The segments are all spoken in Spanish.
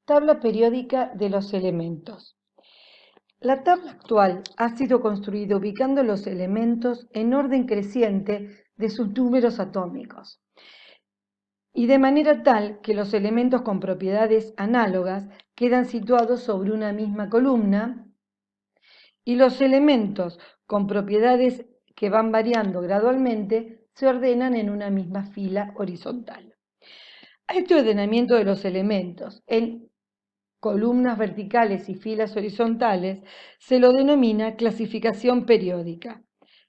Tabla periódica de los elementos. La tabla actual ha sido construida ubicando los elementos en orden creciente de sus números atómicos y de manera tal que los elementos con propiedades análogas quedan situados sobre una misma columna y los elementos con propiedades que van variando gradualmente se ordenan en una misma fila horizontal. A este ordenamiento de los elementos en columnas verticales y filas horizontales se lo denomina clasificación periódica.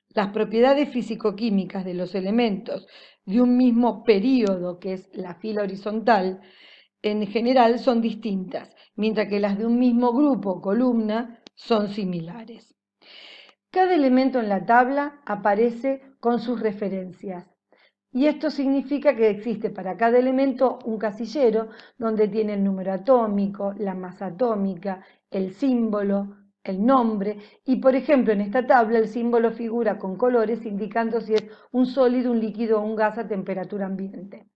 Las propiedades físico-químicas de los elementos de un mismo período, que es la fila horizontal, en general son distintas, mientras que las de un mismo grupo o columna son similares. Cada elemento en la tabla aparece con sus referencias. Y esto significa que existe para cada elemento un casillero donde tiene el número atómico, la masa atómica, el símbolo, el nombre. Y por ejemplo, en esta tabla el símbolo figura con colores indicando si es un sólido, un líquido o un gas a temperatura ambiente.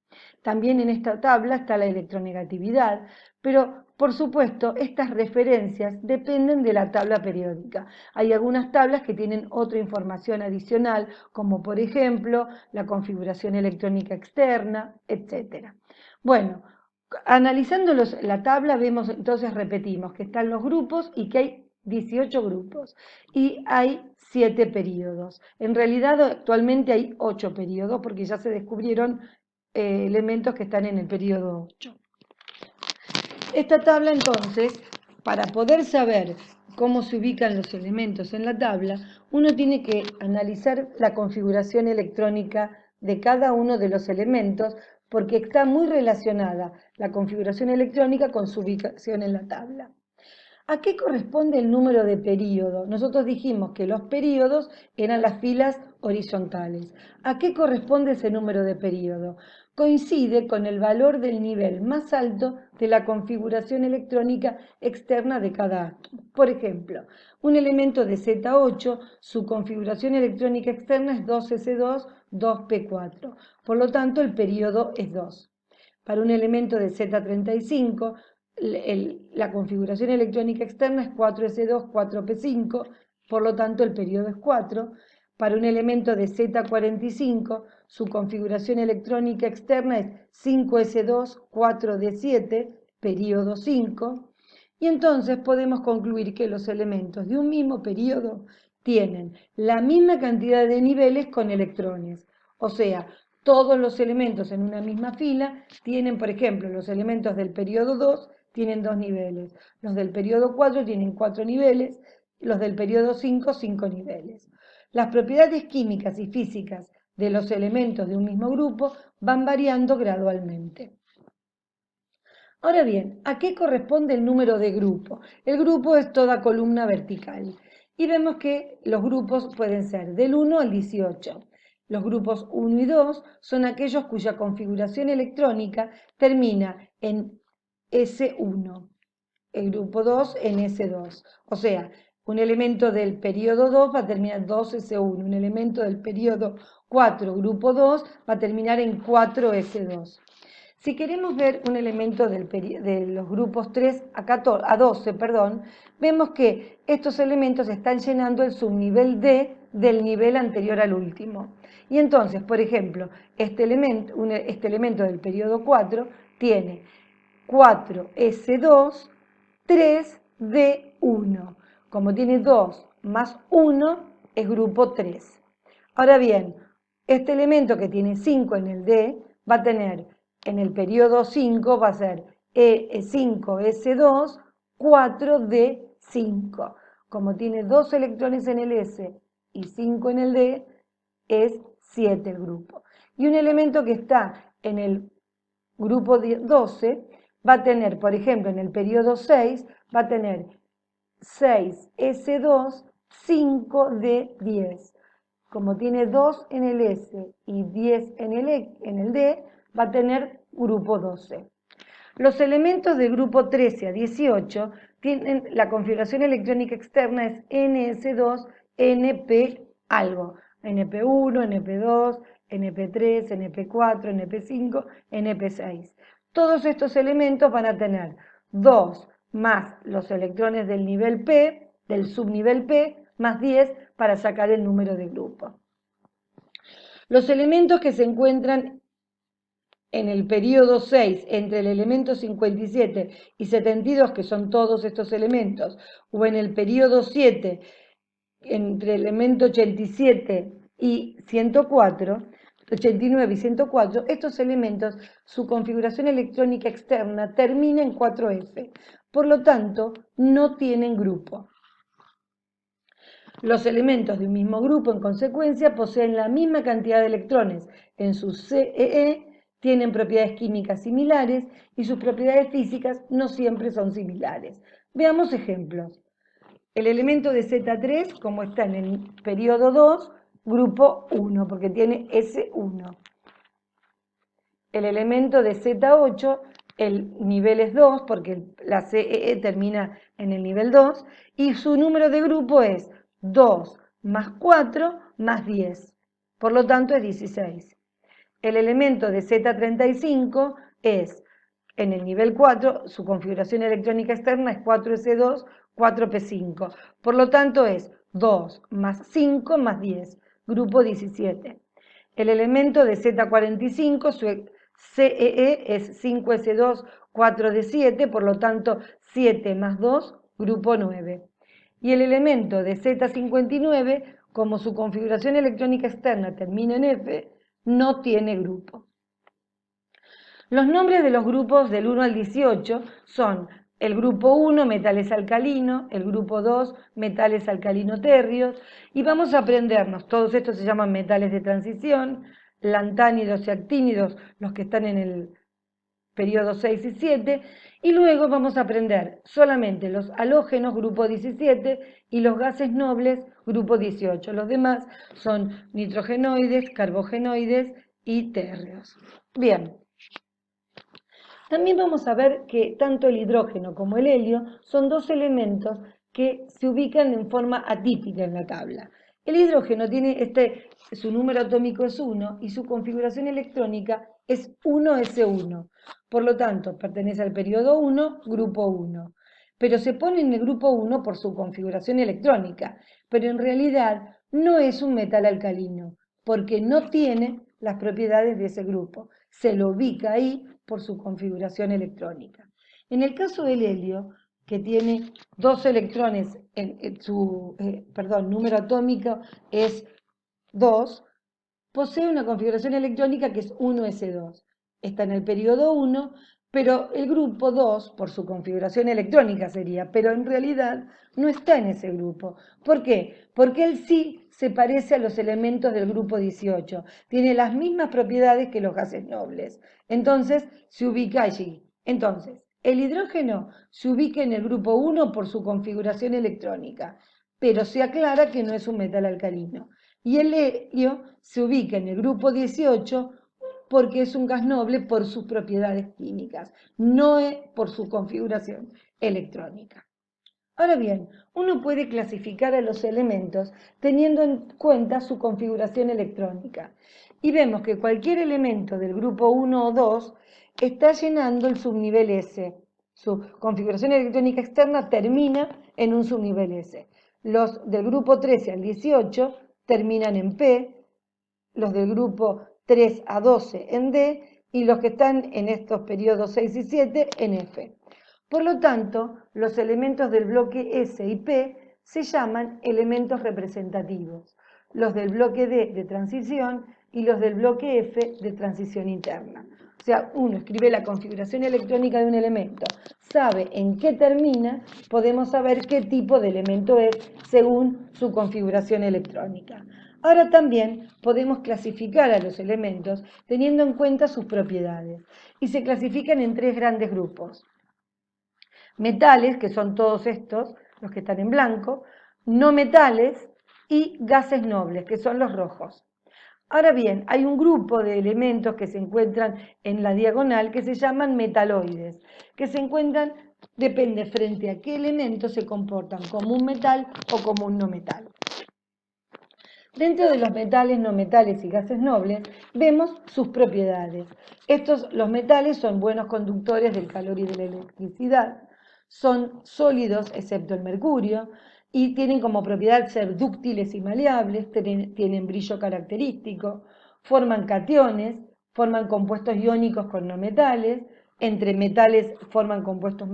También en esta tabla está la electronegatividad, pero por supuesto estas referencias dependen de la tabla periódica. Hay algunas tablas que tienen otra información adicional, como por ejemplo la configuración electrónica externa, etc. Bueno, analizando la tabla vemos, entonces repetimos que están los grupos y que hay 18 grupos y hay 7 periodos. En realidad actualmente hay 8 periodos porque ya se descubrieron elementos que están en el periodo 8. Esta tabla entonces, para poder saber cómo se ubican los elementos en la tabla, uno tiene que analizar la configuración electrónica de cada uno de los elementos porque está muy relacionada la configuración electrónica con su ubicación en la tabla. ¿A qué corresponde el número de período? Nosotros dijimos que los períodos eran las filas horizontales. ¿A qué corresponde ese número de período? Coincide con el valor del nivel más alto de la configuración electrónica externa de cada átomo. Por ejemplo, un elemento de Z8, su configuración electrónica externa es 2s2, 2p4. Por lo tanto, el período es 2. Para un elemento de Z35, la configuración electrónica externa es 4s2, 4p5, por lo tanto el periodo es 4. Para un elemento de Z45, su configuración electrónica externa es 5s2, 4d7, periodo 5. Y entonces podemos concluir que los elementos de un mismo periodo tienen la misma cantidad de niveles con electrones. O sea, todos los elementos en una misma fila tienen, por ejemplo, los elementos del periodo 2 tienen 2 niveles, los del periodo 4 tienen 4 niveles, los del periodo 5, 5 niveles. Las propiedades químicas y físicas de los elementos de un mismo grupo van variando gradualmente. Ahora bien, ¿a qué corresponde el número de grupo? El grupo es toda columna vertical y vemos que los grupos pueden ser del 1 al 18. Los grupos 1 y 2 son aquellos cuya configuración electrónica termina en S1, el grupo 2 en S2. O sea, un elemento del periodo 2 va a terminar 2S1, un elemento del periodo 4, grupo 2, va a terminar en 4S2. Si queremos ver un elemento de los grupos 3 a 12, vemos que estos elementos están llenando el subnivel D del nivel anterior al último. Y entonces, por ejemplo, este elemento del periodo 4 tiene 4S2, 3D1. Como tiene 2 más 1, es grupo 3. Ahora bien, este elemento que tiene 5 en el D va a tener en el periodo 5 va a ser E5S2, 4D5. Como tiene 2 electrones en el S y 5 en el D, es 7 el grupo. Y un elemento que está en el grupo 12 va a tener, por ejemplo, en el periodo 6, va a tener 6S2, 5D10. Como tiene 2 en el S y 10 en el D, va a tener grupo 12. Los elementos del grupo 13 a 18 tienen la configuración electrónica externa es NS2, NP algo, NP1, NP2, NP3, NP4, NP5, NP6. Todos estos elementos van a tener 2 más los electrones del nivel P, del subnivel P, más 10 para sacar el número de grupo. Los elementos que se encuentran en el periodo 6 entre el elemento 57 y 72, que son todos estos elementos, o en el periodo 7 entre el elemento 87 y 104, 89 y 104, estos elementos, su configuración electrónica externa termina en 4F, por lo tanto, no tienen grupo. Los elementos de un mismo grupo, en consecuencia, poseen la misma cantidad de electrones en su CEE, tienen propiedades químicas similares y sus propiedades físicas no siempre son similares. Veamos ejemplos. El elemento de Z3, como está en el periodo 2, grupo 1, porque tiene S1. El elemento de Z8, el nivel es 2, porque la CEE termina en el nivel 2, y su número de grupo es 2 más 4 más 10. Por lo tanto, es 16. El elemento de Z35 es, en el nivel 4, su configuración electrónica externa es 4S2, 4P5. Por lo tanto, es 2 más 5 más 10, grupo 17. El elemento de Z45, su CEE es 5S2, 4D7, por lo tanto 7 más 2, grupo 9. Y el elemento de Z59, como su configuración electrónica externa termina en F, no tiene grupo. Los nombres de los grupos del 1 al 18 son el grupo 1, metales alcalinos, el grupo 2, metales alcalino-térreos, y vamos a aprendernos, todos estos se llaman metales de transición, lantánidos y actínidos, los que están en el periodo 6 y 7, y luego vamos a aprender solamente los halógenos, grupo 17, y los gases nobles, grupo 18. Los demás son nitrogenoides, carbogenoides y térreos. Bien. También vamos a ver que tanto el hidrógeno como el helio son dos elementos que se ubican en forma atípica en la tabla. El hidrógeno tiene su número atómico es 1 y su configuración electrónica es 1s1. Por lo tanto, pertenece al periodo 1, grupo 1. Pero se pone en el grupo 1 por su configuración electrónica, pero en realidad no es un metal alcalino, porque no tiene las propiedades de ese grupo. Se lo ubica ahí por su configuración electrónica. En el caso del helio, que tiene dos electrones, su número atómico es 2, posee una configuración electrónica que es 1s2. Está en el periodo 1, pero el grupo 2, por su configuración electrónica sería, pero en realidad no está en ese grupo. ¿Por qué? Porque él sí se parece a los elementos del grupo 18, tiene las mismas propiedades que los gases nobles, entonces se ubica allí. Entonces, el hidrógeno se ubica en el grupo 1 por su configuración electrónica, pero se aclara que no es un metal alcalino. Y el helio se ubica en el grupo 18 porque es un gas noble por sus propiedades químicas, no por su configuración electrónica. Ahora bien, uno puede clasificar a los elementos teniendo en cuenta su configuración electrónica. Y vemos que cualquier elemento del grupo 1 o 2 está llenando el subnivel S. Su configuración electrónica externa termina en un subnivel S. Los del grupo 13 al 18 terminan en P, los del grupo 3 a 12 en D y los que están en estos periodos 6 y 7 en F. Por lo tanto, los elementos del bloque S y P se llaman elementos representativos, los del bloque D de transición y los del bloque F de transición interna. O sea, uno escribe la configuración electrónica de un elemento, sabe en qué termina, podemos saber qué tipo de elemento es según su configuración electrónica. Ahora también podemos clasificar a los elementos teniendo en cuenta sus propiedades y se clasifican en tres grandes grupos. Metales, que son todos estos, los que están en blanco, no metales y gases nobles, que son los rojos. Ahora bien, hay un grupo de elementos que se encuentran en la diagonal que se llaman metaloides, que se encuentran, depende frente a qué elemento se comportan como un metal o como un no metal. Dentro de los metales, no metales y gases nobles, vemos sus propiedades. Los metales son buenos conductores del calor y de la electricidad. son sólidos excepto el mercurio y tienen como propiedad ser dúctiles y maleables, tienen brillo característico, forman cationes, forman compuestos iónicos con no metales, entre metales forman compuestos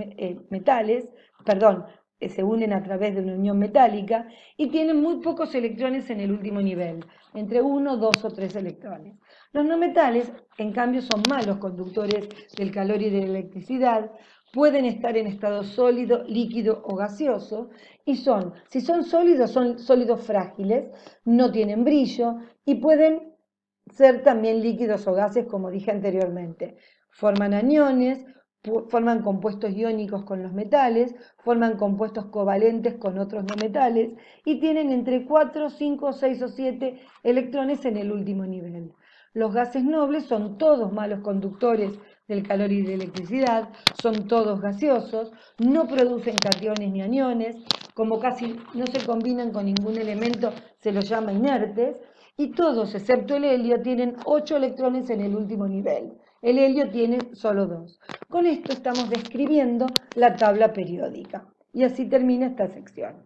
se unen a través de una unión metálica y tienen muy pocos electrones en el último nivel, entre 1, 2 o 3 electrones. Los no metales, en cambio, son malos conductores del calor y de la electricidad, pueden estar en estado sólido, líquido o gaseoso y si son sólidos frágiles, no tienen brillo y pueden ser también líquidos o gases, como dije anteriormente. Forman aniones, forman compuestos iónicos con los metales, forman compuestos covalentes con otros no metales y tienen entre 4, 5, 6 o 7 electrones en el último nivel. Los gases nobles son todos malos conductores del calor y de la electricidad, son todos gaseosos, no producen cationes ni aniones, como casi no se combinan con ningún elemento, se los llama inertes, y todos, excepto el helio, tienen 8 electrones en el último nivel. El helio tiene solo 2. Con esto estamos describiendo la tabla periódica. Y así termina esta sección.